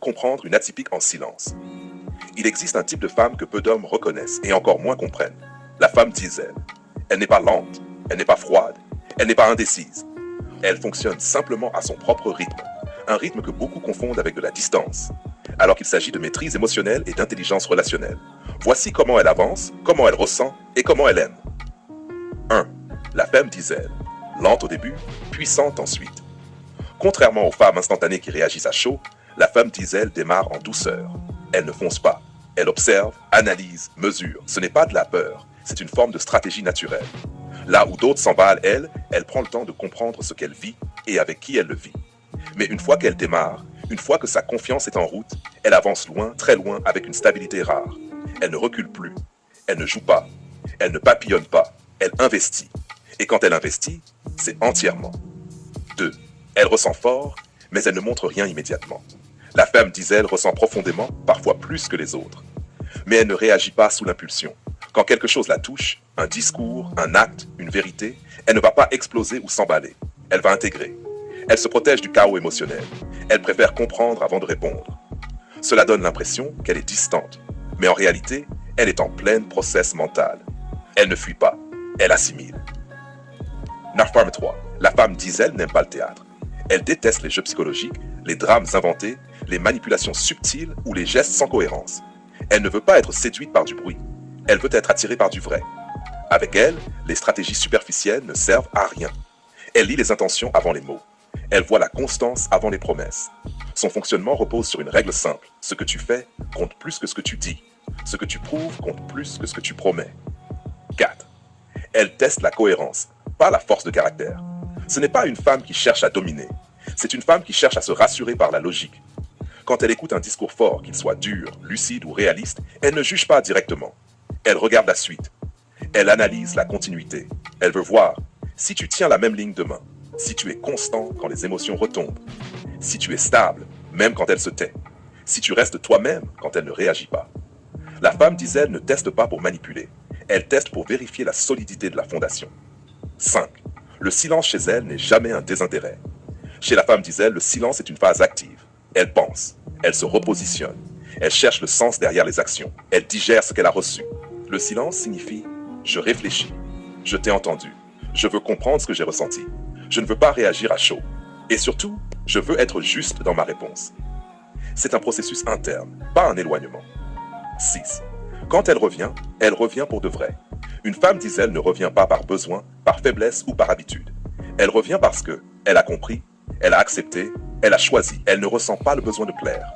comprendre une atypique en silence. Il existe un type de femme que peu d'hommes reconnaissent et encore moins comprennent. La femme diesel. Elle n'est pas lente, elle n'est pas froide, elle n'est pas indécise. Elle fonctionne simplement à son propre rythme, un rythme que beaucoup confondent avec de la distance, alors qu'il s'agit de maîtrise émotionnelle et d'intelligence relationnelle. Voici comment elle avance, comment elle ressent et comment elle aime. 1. La femme diesel. Lente au début, puissante ensuite. Contrairement aux femmes instantanées qui réagissent à chaud, la femme diesel démarre en douceur. Elle ne fonce pas. Elle observe, analyse, mesure. Ce n'est pas de la peur, c'est une forme de stratégie naturelle. Là où d'autres s'emballent, elle prend le temps de comprendre ce qu'elle vit et avec qui elle le vit. Mais une fois qu'elle démarre, une fois que sa confiance est en route, elle avance loin, très loin, avec une stabilité rare. Elle ne recule plus, elle ne joue pas, elle ne papillonne pas, elle investit. Et quand elle investit, c'est entièrement. 2. Elle ressent fort, mais elle ne montre rien immédiatement. La femme diesel ressent profondément, parfois plus que les autres. Mais elle ne réagit pas sous l'impulsion. Quand quelque chose la touche, un discours, un acte, une vérité, elle ne va pas exploser ou s'emballer. Elle va intégrer. Elle se protège du chaos émotionnel. Elle préfère comprendre avant de répondre. Cela donne l'impression qu'elle est distante. Mais en réalité, elle est en pleine process mental. Elle ne fuit pas. Elle assimile. Femme 3. La femme diesel n'aime pas le théâtre. Elle déteste les jeux psychologiques, les drames inventés, les manipulations subtiles ou les gestes sans cohérence. Elle ne veut pas être séduite par du bruit. Elle veut être attirée par du vrai. Avec elle, les stratégies superficielles ne servent à rien. Elle lit les intentions avant les mots. Elle voit la constance avant les promesses. Son fonctionnement repose sur une règle simple. Ce que tu fais compte plus que ce que tu dis. Ce que tu prouves compte plus que ce que tu promets. 4. Elle teste la cohérence, pas la force de caractère. Ce n'est pas une femme qui cherche à dominer. C'est une femme qui cherche à se rassurer par la logique. Quand elle écoute un discours fort, qu'il soit dur, lucide ou réaliste, elle ne juge pas directement. Elle regarde la suite. Elle analyse la continuité. Elle veut voir si tu tiens la même ligne demain, si tu es constant quand les émotions retombent, si tu es stable, même quand elle se tait, si tu restes toi-même quand elle ne réagit pas. La femme diesel ne teste pas pour manipuler. Elle teste pour vérifier la solidité de la fondation. 5. Le silence chez elle n'est jamais un désintérêt. Chez la femme diesel, le silence est une phase active. Elle pense, elle se repositionne, elle cherche le sens derrière les actions, elle digère ce qu'elle a reçu. Le silence signifie « je réfléchis, je t'ai entendu, je veux comprendre ce que j'ai ressenti, je ne veux pas réagir à chaud, et surtout, je veux être juste dans ma réponse ». C'est un processus interne, pas un éloignement. 6. Quand elle revient pour de vrai. Une femme diesel ne revient pas par besoin, par faiblesse ou par habitude. Elle revient parce que elle a compris, elle a accepté, elle a choisi, elle ne ressent pas le besoin de plaire.